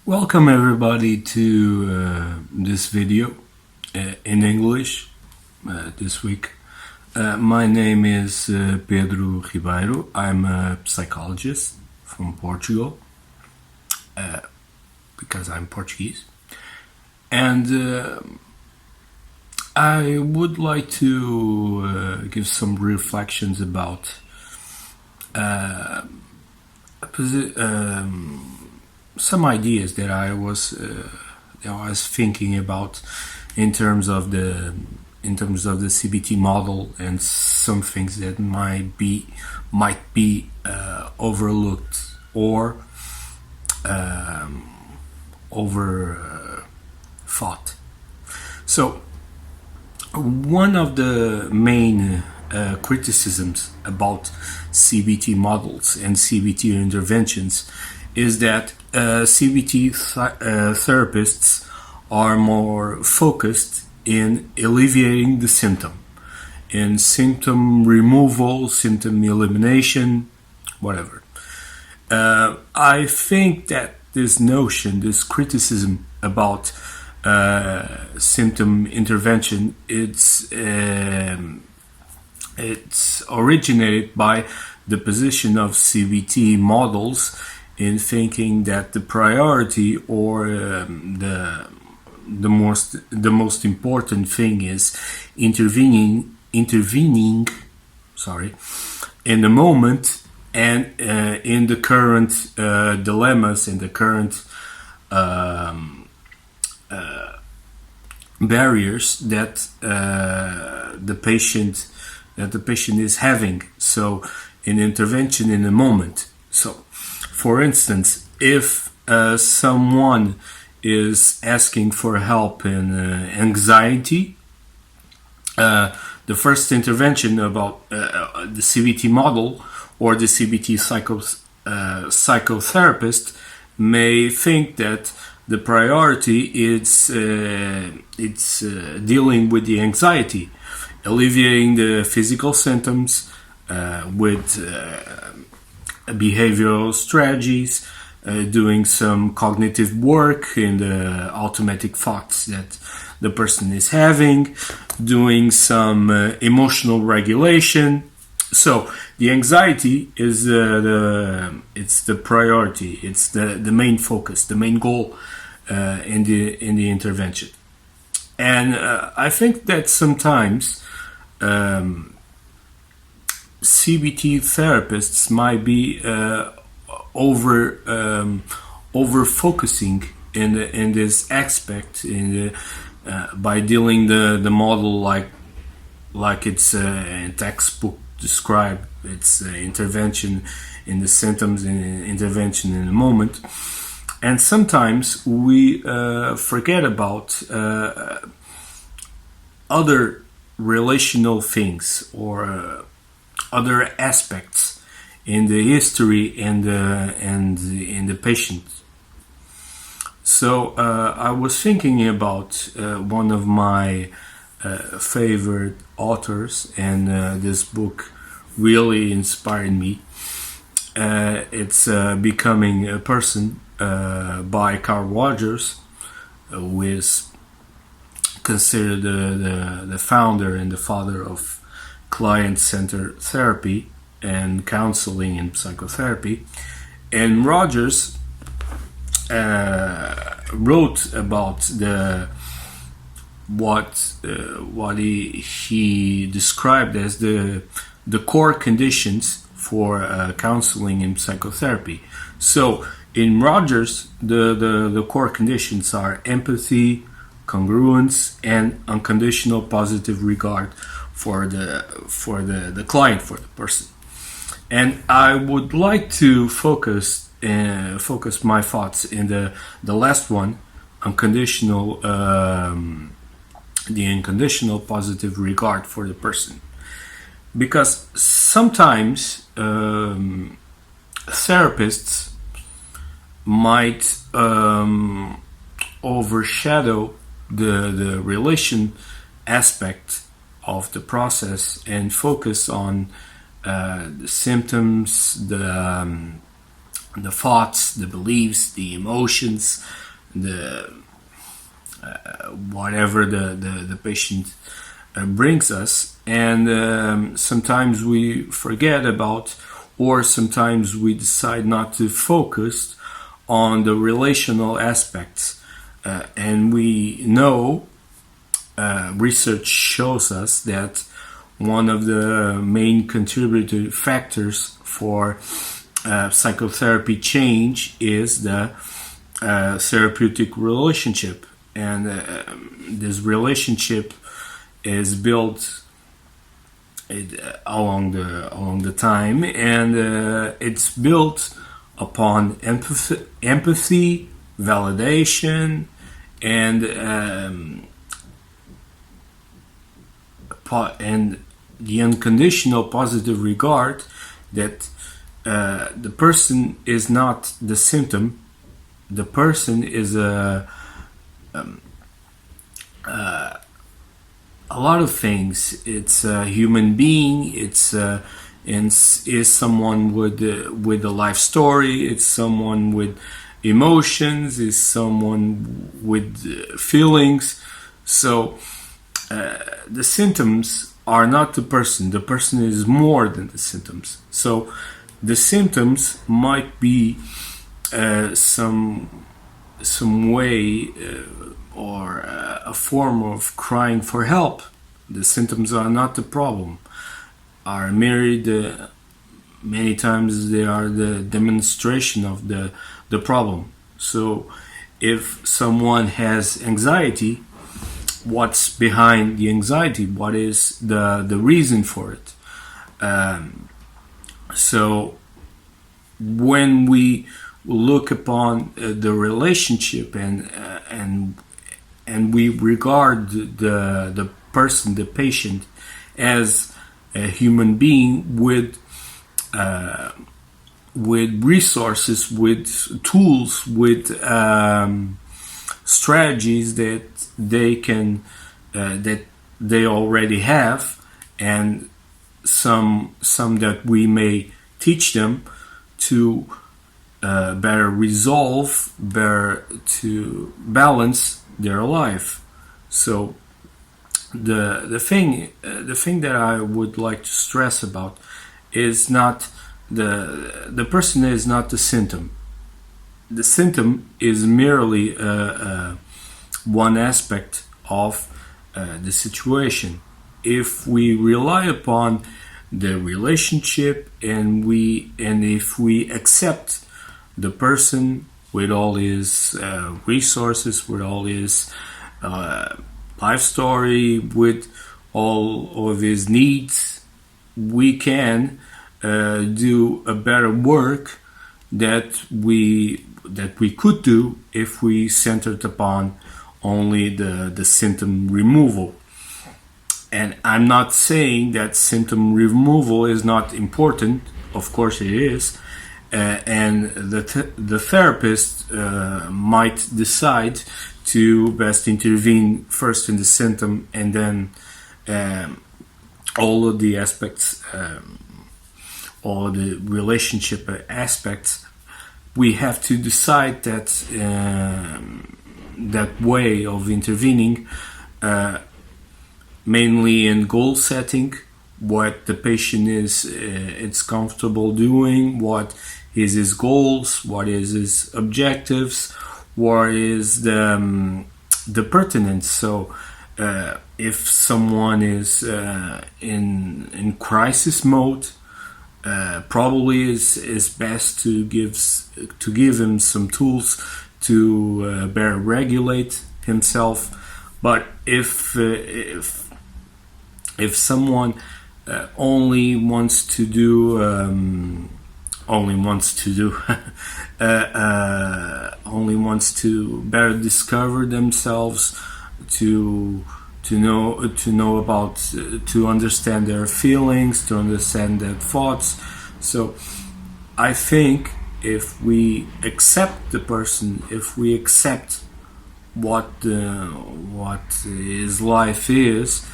Welcome everybody to this video in English this week. My name is Pedro Ribeiro. I'm a psychologist from Portugal because I'm Portuguese. And I would like to give some reflections about some ideas that I was thinking about in terms of the CBT model, and some things that might be overlooked or over thought. So one of the main criticisms about CBT models and CBT interventions is that CBT therapists are more focused in alleviating the symptom, in symptom removal, symptom elimination, whatever. I think that this notion, this criticism about symptom intervention, it's originated by the position of CBT models in thinking that the priority or the most important thing is intervening in the moment and in the current dilemmas, in the current barriers that the patient is having. So an intervention in the moment. So for instance, if someone is asking for help in anxiety, the first intervention about the CBT model or the CBT psychotherapist may think that the priority is dealing with the anxiety, alleviating the physical symptoms with behavioral strategies, doing some cognitive work in the automatic thoughts that the person is having, doing some emotional regulation. So the anxiety is it's the priority, it's the main focus, the main goal in the intervention. And I think that sometimes CBT therapists might be over focusing in this aspect by dealing the model like it's in textbook described. It's intervention in the symptoms and intervention in the moment, and sometimes we forget about other relational things or other aspects in the history and in the patient. So I was thinking about one of my favorite authors, and this book really inspired me. It's Becoming a Person by Carl Rogers, who is considered the founder and the father of client-centered therapy and counseling and psychotherapy. And Rogers wrote about what he described as the core conditions for counseling and psychotherapy. So in Rogers, the core conditions are empathy, congruence, and unconditional positive regard for the client, for the person. And I would like to focus my thoughts in the last one, unconditional, the unconditional positive regard for the person, because sometimes therapists might overshadow the relation aspect of the process and focus on the symptoms, the the thoughts, the beliefs, the emotions, the whatever the patient brings us. And sometimes we forget about, or sometimes we decide not to focus on the relational aspects. And we know, research shows us that one of the main contributing factors for psychotherapy change is the therapeutic relationship. And this relationship is built along the time, and it's built upon empathy, validation, and the unconditional positive regard that the person is not the symptom. The person is a lot of things. It's a human being. It's is someone with a life story. It's someone with emotions. Is someone with feelings. So the symptoms are not the person. The person is more than the symptoms. So the symptoms might be some way or a form of crying for help. The symptoms are not the problem. Are married many times they are the demonstration of the problem. So if someone has anxiety, what's behind the anxiety? What is the reason for it? So when we look upon the relationship and we regard the person, the patient, as a human being with resources, with tools, with strategies that they can that they already have, and some that we may teach them to better resolve, better to balance their life. So the thing that I would like to stress about is not the person is not the symptom. The symptom is merely one aspect of the situation. If we rely upon the relationship and if we accept the person with all his resources, with all his life story, with all of his needs, we can do a better work that we could do if we centered upon only the symptom removal. And I'm not saying that symptom removal is not important. Of course it is. And the therapist might decide to best intervene first in the symptom and then all of the aspects, all the relationship aspects. We have to decide that that way of intervening, mainly in goal setting, what the patient is comfortable doing, what is his goals, what is his objectives, what is the pertinence. So if someone is in crisis mode, probably is best to give him some tools to better regulate himself. But if someone only wants to better discover themselves, to know about, to understand their feelings, to understand their thoughts. So I think if we accept the person, if we accept what his life is,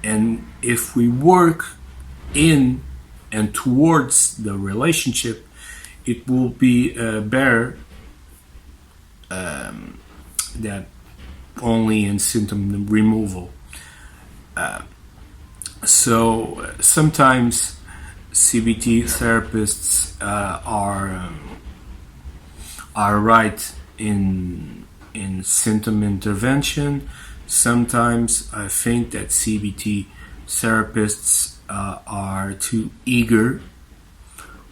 and if we work in and towards the relationship, it will be better that only in symptom removal. So sometimes CBT therapists are right in symptom intervention. Sometimes I think that CBT therapists are too eager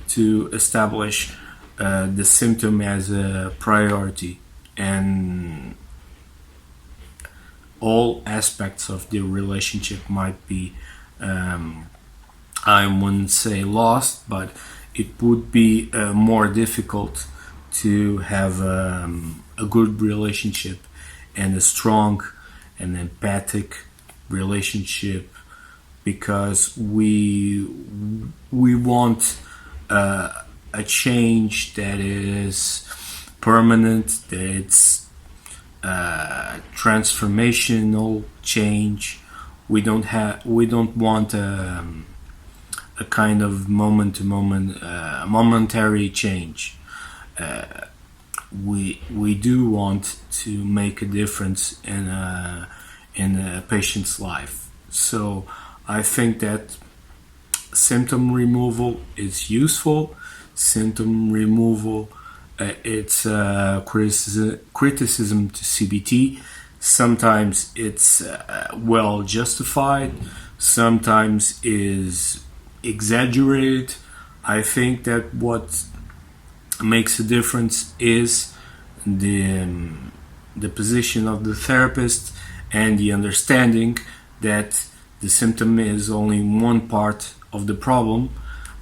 to establish the symptom as a priority, and all aspects of the relationship might be, I wouldn't say lost, but it would be more difficult to have a good relationship and a strong and empathic relationship, because we want a change that is permanent, that it's transformational change. We don't want a kind of momentary change. We do want to make a difference in a patient's life. So I think that symptom removal is useful. Symptom removal, it's criticism to CBT. Sometimes it's well justified, sometimes is exaggerated. I think that what makes a difference is the position of the therapist and the understanding that the symptom is only one part of the problem.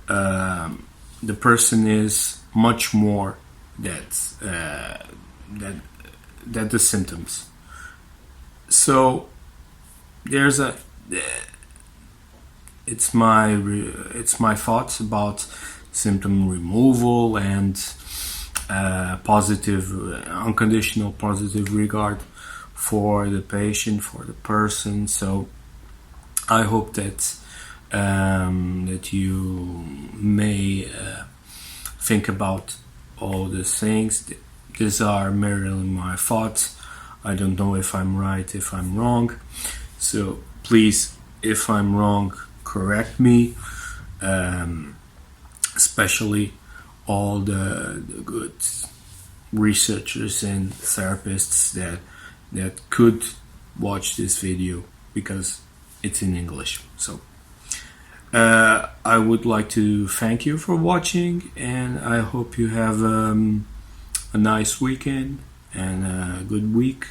The person is much more that the symptoms. So there's it's my thoughts about symptom removal and positive, unconditional positive regard for the patient, for the person. So I hope that that you may think about all these things. These are merely my thoughts. I don't know if I'm right, if I'm wrong. So please, if I'm wrong, correct me. Especially all the good researchers and therapists that could watch this video, because it's in English. So I would like to thank you for watching, and I hope you have a nice weekend and a good week.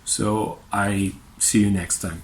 So I see you next time.